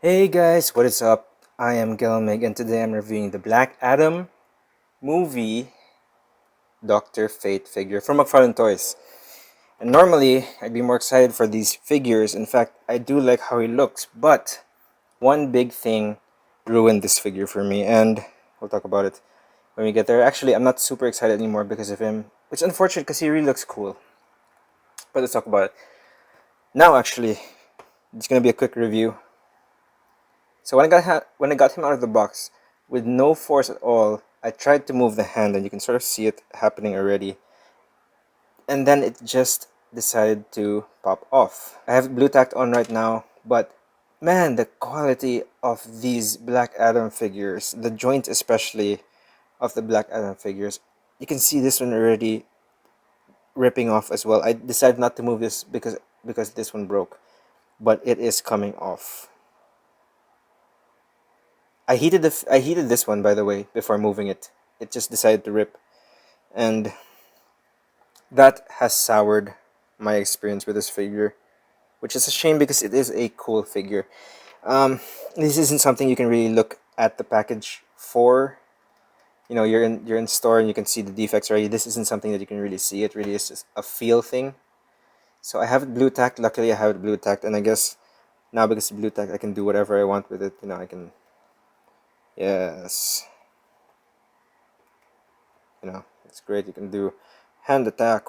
Hey guys, what is up? I am Gelmig and today I'm reviewing the Black Adam movie Dr. Fate figure from Mcfarlane Toys. And normally, I'd be more excited for these figures. In fact, I do like how he looks, but one big thing ruined this figure for me, and we'll talk about it when we get there. Actually, I'm not super excited anymore because of him, which is unfortunate because he really looks cool. But let's talk about it. Now, actually, it's gonna be a quick review. So when I got him out of the box, with no force at all, I tried to move the hand, and you can sort of see it happening already. And then it just decided to pop off. I have blue tacked on right now, but man, the quality of these Black Adam figures, the joint especially of the Black Adam figures, you can see this one already ripping off as well. I decided not to move this because this one broke, but it is coming off. I heated this one, by the way, before moving it. It just decided to rip, and that has soured my experience with this figure, which is a shame because it is a cool figure. This isn't something you can really look at the package for. You know, you're in store and you can see the defects already. This isn't something that you can really see. It really is just a feel thing. So I have it blue tacked. Luckily, I have it blue tacked, and I guess now because it's blue tacked, I can do whatever I want with it. You know, I can. Yes. You know, it's great. You can do hand attack.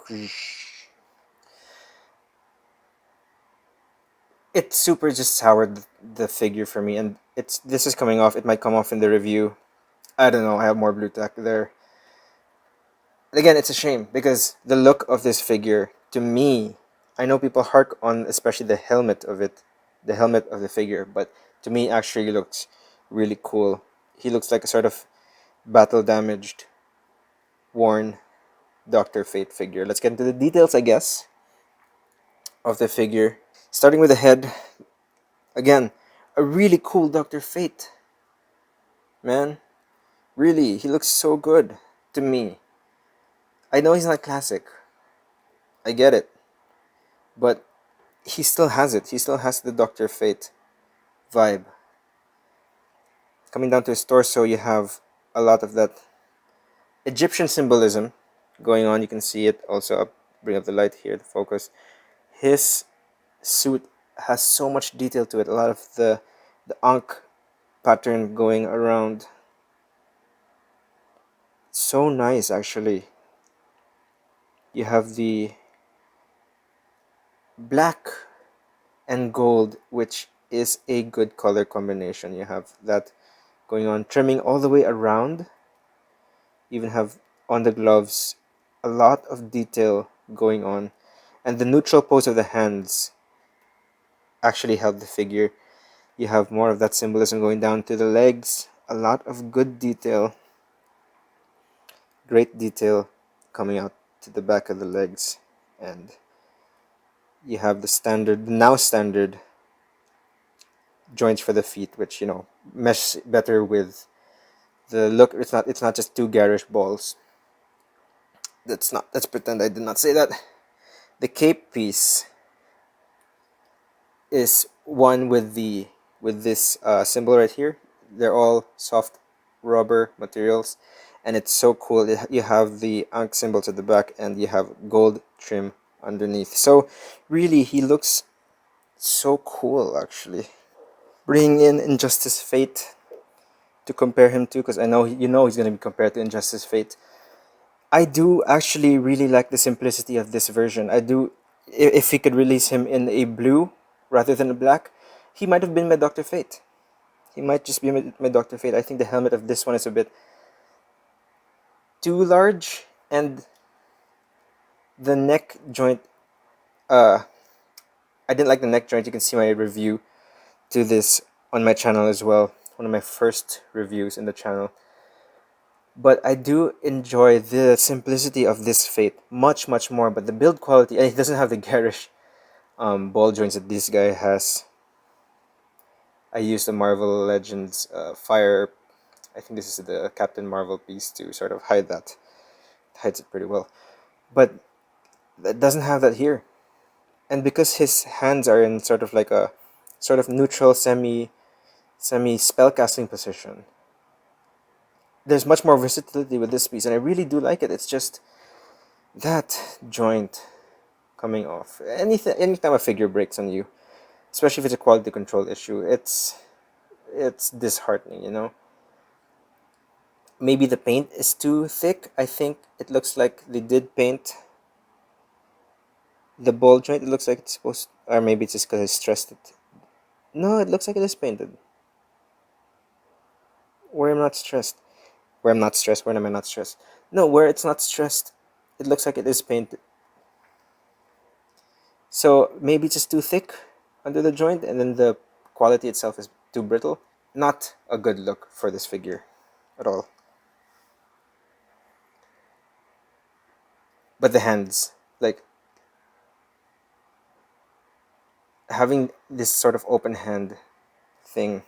It super just soured the figure for me, and this is coming off. It might come off in the review. I don't know. I have more blue tack there. Again, it's a shame because the look of this figure, to me, I know people hark on especially the helmet of it, the helmet of the figure, but to me, actually looks really cool. He looks like a sort of battle damaged, worn Dr. Fate figure. Let's get into the details, I guess, of the figure. Starting with the head, again, a really cool Dr. Fate. Man, really, he looks so good to me. I know he's not classic. I get it. But he still has it. He still has the Dr. Fate vibe. Coming down to his torso, you have a lot of that Egyptian symbolism going on. You can see it also up. Bring up the light here to focus. His suit has so much detail to it. A lot of the Ankh pattern going around. So nice, actually. You have the black and gold, which is a good color combination. You have that going on, trimming all the way around. You even have on the gloves a lot of detail going on, and the neutral pose of the hands actually help the figure. You have more of that symbolism going down to the legs. A lot of good detail, great detail coming out to the back of the legs, and you have the standard, now standard joints for the feet, which mesh better with the look. It's not just two garish balls. Let's pretend I did not say that. The cape piece is one with this symbol right here. They're all soft rubber materials, and it's so cool. You have the Ankh symbols at the back, and you have gold trim underneath. So really, he looks so cool, actually. Bringing in Injustice Fate to compare him to, because I know he's going to be compared to Injustice Fate. I do actually really like the simplicity of this version. I do. If he could release him in a blue rather than a black, he might have been my Dr. Fate. He might just be my Dr. Fate. I think the helmet of this one is a bit too large, and the neck joint. I didn't like the neck joint. You can see my review to this on my channel as well. One of my first reviews in the channel. But I do enjoy the simplicity of this Fate much, much more. But the build quality, it doesn't have the garish ball joints that this guy has. I used the Marvel Legends Fire. I think this is the Captain Marvel piece to sort of hide that. It hides it pretty well. But it doesn't have that here. And because his hands are in sort of like a sort of neutral, semi semi-spellcasting position. There's much more versatility with this piece, and I really do like it. It's just that joint coming off. Anytime a figure breaks on you, especially if it's a quality control issue, it's disheartening, you know? Maybe the paint is too thick. I think it looks like they did paint the ball joint. It looks like it's supposed, or maybe it's just because I stressed it. No, it looks like it is painted. Where I'm not stressed. Where I'm not stressed. Where am I not stressed? No, where it's not stressed, it looks like it is painted. So maybe it's just too thick under the joint, and then the quality itself is too brittle. Not a good look for this figure at all. But the hands, like having this sort of open hand thing,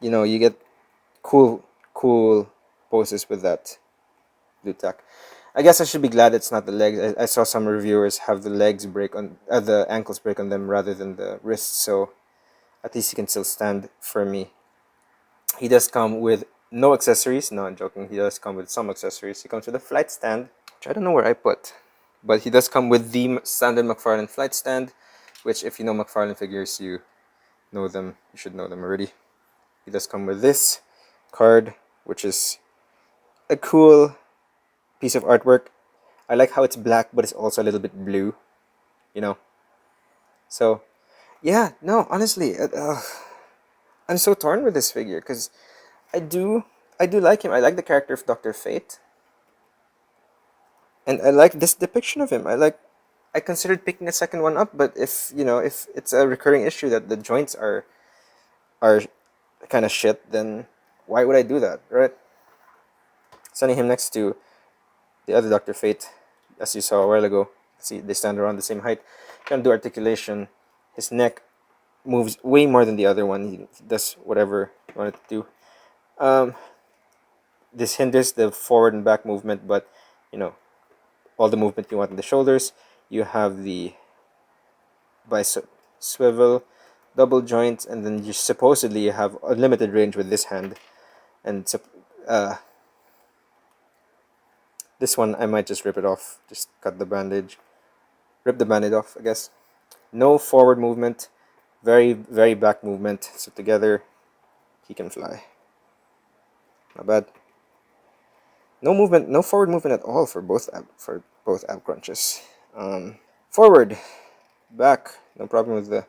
you know, you get cool poses with that blue tack. I guess I should be glad it's not the legs. I saw some reviewers have the legs break on, the ankles break on them rather than the wrists, so at least he can still stand for me. He does come with no accessories. No, I'm joking. He does come with some accessories. He comes with a flight stand, which I don't know where I put, but he does come with the standard Mcfarlane flight stand, which if you know Mcfarlane figures, you know them. You should know them already. He does come with this card, which is a cool piece of artwork. I like how it's black, but it's also a little bit blue, you know. So, yeah, no, honestly, I'm so torn with this figure because I do like him. I like the character of Dr. Fate, and I like this depiction of him. I considered picking a second one up, but if it's a recurring issue that the joints are kind of shit, then why would I do that, right? Sending him next to the other Dr. Fate, as you saw a while ago. See, they stand around the same height. Can do articulation. His neck moves way more than the other one. He does whatever he wanted to do. This hinders the forward and back movement, but all the movement you want in the shoulders. You have the bicep swivel, double joints, and then you supposedly have unlimited range with this hand. And this one I might just rip it off, just cut the bandage, rip the bandage off, I guess. No forward movement, very back movement. So together, he can fly. Not bad. No movement, no forward movement at all for both ab crunches. Forward, back, no problem with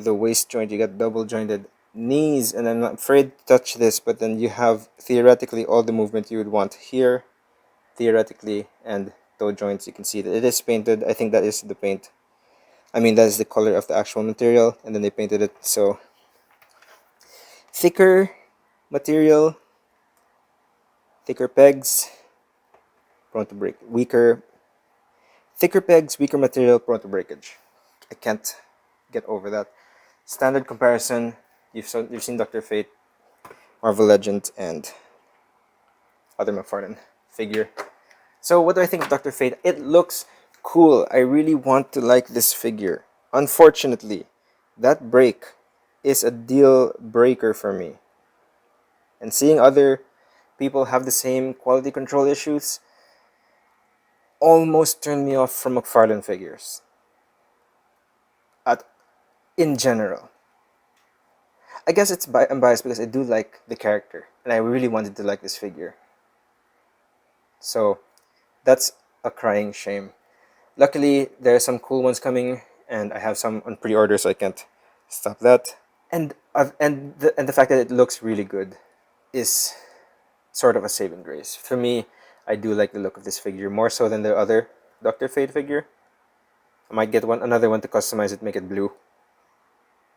the waist joint. You got double jointed knees, and I'm not afraid to touch this, but then you have theoretically all the movement you would want here, theoretically, and toe joints. You can see that it is painted. I think that is the paint. I mean, that is the color of the actual material, and then they painted it. So thicker material, thicker pegs, prone to break. Thicker pegs, weaker material, prone to breakage. I can't get over that. Standard comparison. You've seen Dr. Fate, Marvel Legend, and other Mcfarlane figure. So what do I think of Dr. Fate? It looks cool. I really want to like this figure. Unfortunately, that break is a deal breaker for me. And seeing other people have the same quality control issues almost turned me off from Mcfarlane figures. In general. I guess I'm biased because I do like the character, and I really wanted to like this figure. So that's a crying shame. Luckily, there are some cool ones coming, and I have some on pre-order, so I can't stop that. And the fact that it looks really good is sort of a saving grace for me. I do like the look of this figure more so than the other Dr. Fate figure. I might get another one to customize it, make it blue,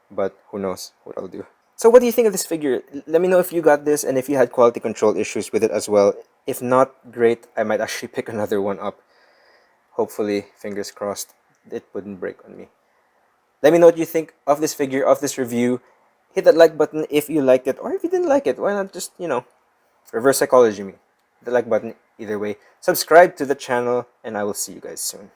but who knows what I'll do. So what do you think of this figure? Let me know if you got this and if you had quality control issues with it as well. If not, great. I might actually pick another one up. Hopefully, fingers crossed, it wouldn't break on me. Let me know what you think of this figure, of this review. Hit that like button if you liked it, or if you didn't like it, why not just, reverse psychology me. Hit the like button either way. Subscribe to the channel, and I will see you guys soon.